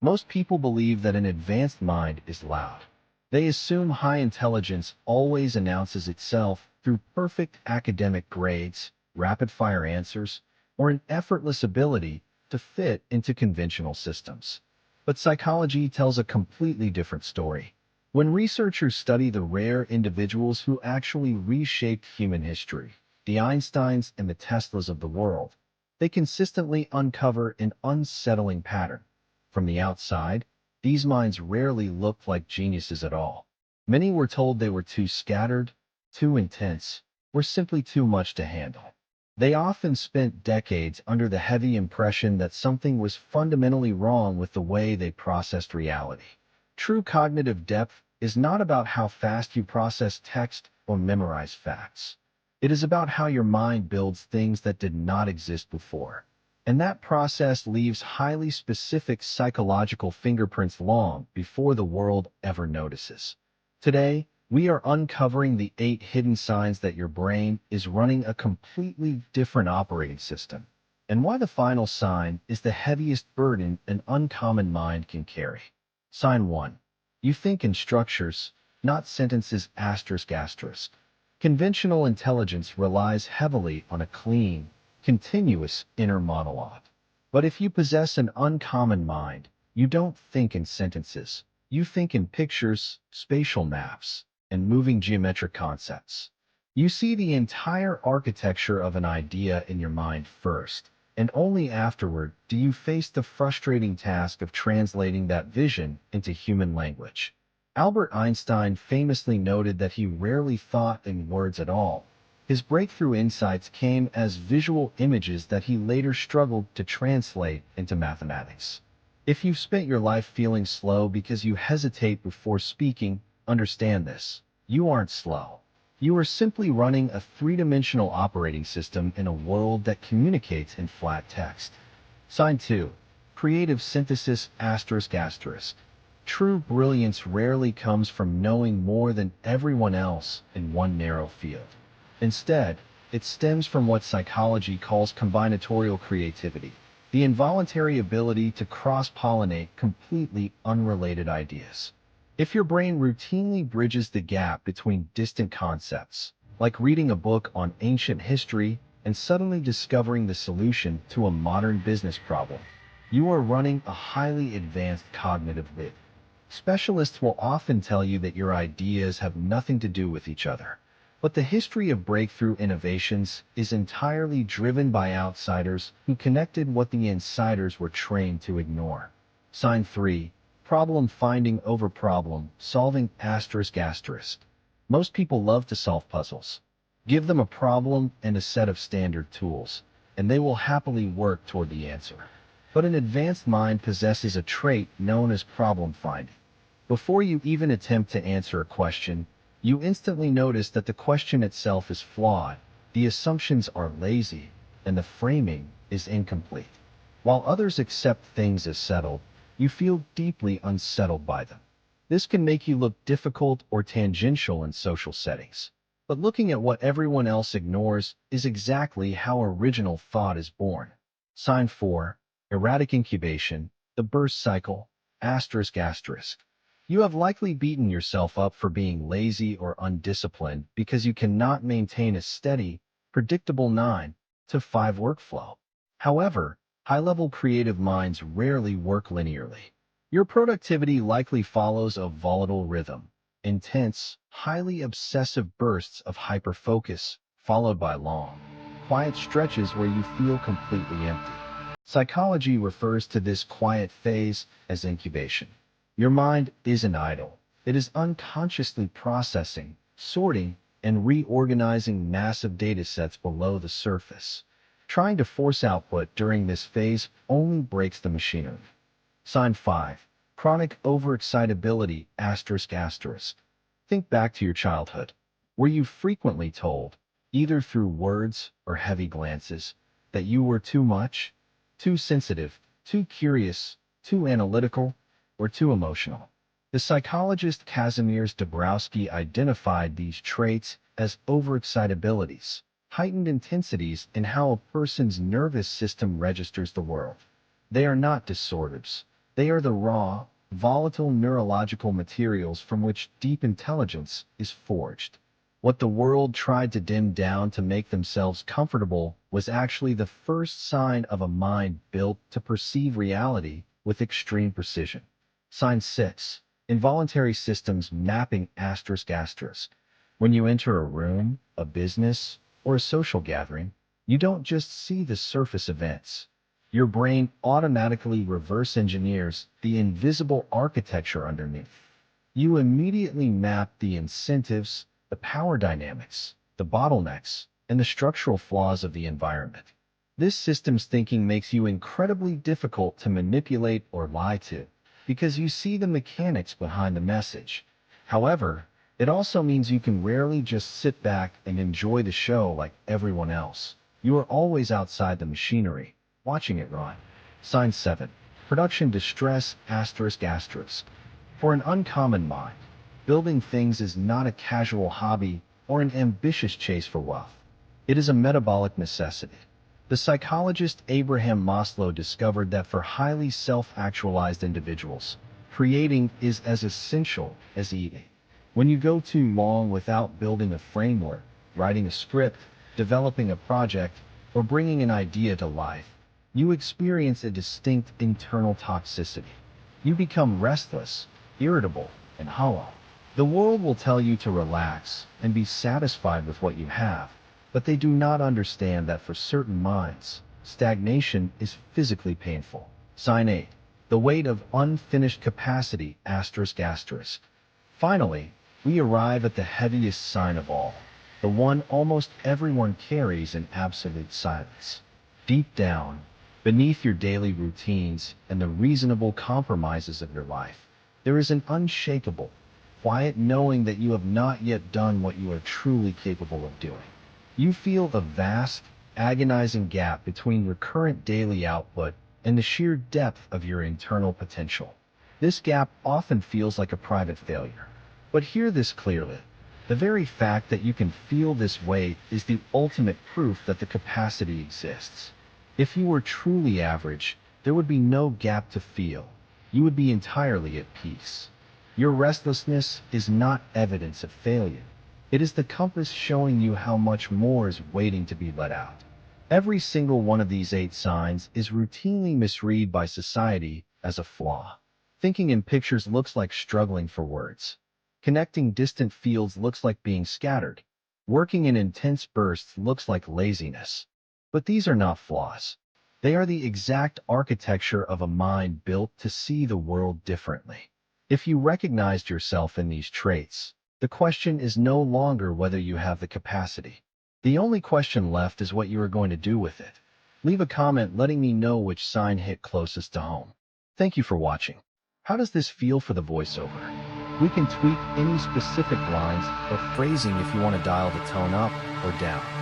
Most people believe that an advanced mind is loud. They assume high intelligence always announces itself through perfect academic grades, rapid-fire answers, or an effortless ability to fit into conventional systems. But psychology tells a completely different story. When researchers study the rare individuals who actually reshaped human history, the Einsteins and the Teslas of the world, they consistently uncover an unsettling pattern. From the outside, these minds rarely looked like geniuses at all. Many were told they were too scattered, too intense, or simply too much to handle. They often spent decades under the heavy impression that something was fundamentally wrong with the way they processed reality. True cognitive depth is not about how fast you process text or memorize facts. It is about how your mind builds things that did not exist before. And that process leaves highly specific psychological fingerprints long before the world ever notices. Today, we are uncovering the 8 hidden signs that your brain is running a completely different operating system, and why the final sign is the heaviest burden an uncommon mind can carry. Sign 1. You think in structures, not sentences asterisk asterisk. Conventional intelligence relies heavily on a clean, continuous inner monologue. But if you possess an uncommon mind, you don't think in sentences. You think in pictures, spatial maps, and moving geometric concepts. You see the entire architecture of an idea in your mind first, and only afterward do you face the frustrating task of translating that vision into human language. Albert Einstein famously noted that he rarely thought in words at all. His breakthrough insights came as visual images that he later struggled to translate into mathematics. If you've spent your life feeling slow because you hesitate before speaking, understand this. You aren't slow. You are simply running a three-dimensional operating system in a world that communicates in flat text. Sign 2. Creative synthesis asterisk asterisk. True brilliance rarely comes from knowing more than everyone else in one narrow field. Instead, it stems from what psychology calls combinatorial creativity, the involuntary ability to cross-pollinate completely unrelated ideas. If your brain routinely bridges the gap between distant concepts, like reading a book on ancient history and suddenly discovering the solution to a modern business problem, you are running a highly advanced cognitive loop. Specialists will often tell you that your ideas have nothing to do with each other, but the history of breakthrough innovations is entirely driven by outsiders who connected what the insiders were trained to ignore. Sign 3. Problem finding over problem solving asterisk asterisk. Most people love to solve puzzles. Give them a problem and a set of standard tools, and they will happily work toward the answer. But an advanced mind possesses a trait known as problem finding. Before you even attempt to answer a question, you instantly notice that the question itself is flawed, the assumptions are lazy, and the framing is incomplete. While others accept things as settled, you feel deeply unsettled by them. This can make you look difficult or tangential in social settings. But looking at what everyone else ignores is exactly how original thought is born. Sign 4. Erratic incubation, the burst cycle, asterisk asterisk. You have likely beaten yourself up for being lazy or undisciplined because you cannot maintain a steady, predictable 9 to 5 workflow. However, high-level creative minds rarely work linearly. Your productivity likely follows a volatile rhythm, intense, highly obsessive bursts of hyperfocus, followed by long, quiet stretches where you feel completely empty. Psychology refers to this quiet phase as incubation. Your mind isn't idle. It is unconsciously processing, sorting, and reorganizing massive data sets below the surface. Trying to force output during this phase only breaks the machinery. Sign 5. Chronic overexcitability asterisk asterisk. Think back to your childhood. Were you frequently told, either through words or heavy glances, that you were too much? Too sensitive, too curious, too analytical, or too emotional? The psychologist Kazimierz Dabrowski identified these traits as overexcitabilities, heightened intensities in how a person's nervous system registers the world. They are not disorders. They are the raw, volatile neurological materials from which deep intelligence is forged. What the world tried to dim down to make themselves comfortable was actually the first sign of a mind built to perceive reality with extreme precision. Sign 6. Involuntary systems mapping ***. When you enter a room, a business, or a social gathering, you don't just see the surface events. Your brain automatically reverse engineers the invisible architecture underneath. You immediately map the incentives, the power dynamics, the bottlenecks, and the structural flaws of the environment. This systems thinking makes you incredibly difficult to manipulate or lie to, because you see the mechanics behind the message. However, it also means you can rarely just sit back and enjoy the show like everyone else. You are always outside the machinery, watching it run. Sign 7. Production distress ***. For an uncommon mind, building things is not a casual hobby or an ambitious chase for wealth. It is a metabolic necessity. The psychologist Abraham Maslow discovered that for highly self-actualized individuals, creating is as essential as eating. When you go too long without building a framework, writing a script, developing a project, or bringing an idea to life, you experience a distinct internal toxicity. You become restless, irritable, and hollow. The world will tell you to relax and be satisfied with what you have, but they do not understand that for certain minds, stagnation is physically painful. Sign 8. The weight of unfinished capacity ***. Finally, we arrive at the heaviest sign of all, the one almost everyone carries in absolute silence. Deep down, beneath your daily routines and the reasonable compromises of your life, there is an unshakable, quiet knowing that you have not yet done what you are truly capable of doing. You feel the vast, agonizing gap between your current daily output and the sheer depth of your internal potential. This gap often feels like a private failure. But hear this clearly. The very fact that you can feel this way is the ultimate proof that the capacity exists. If you were truly average, there would be no gap to feel. You would be entirely at peace. Your restlessness is not evidence of failure. It is the compass showing you how much more is waiting to be let out. Every single one of these 8 signs is routinely misread by society as a flaw. Thinking in pictures looks like struggling for words. Connecting distant fields looks like being scattered. Working in intense bursts looks like laziness. But these are not flaws. They are the exact architecture of a mind built to see the world differently. If you recognized yourself in these traits, the question is no longer whether you have the capacity. The only question left is what you are going to do with it. Leave a comment letting me know which sign hit closest to home. Thank you for watching. How does this feel for the voiceover? We can tweak any specific lines or phrasing if you want to dial the tone up or down.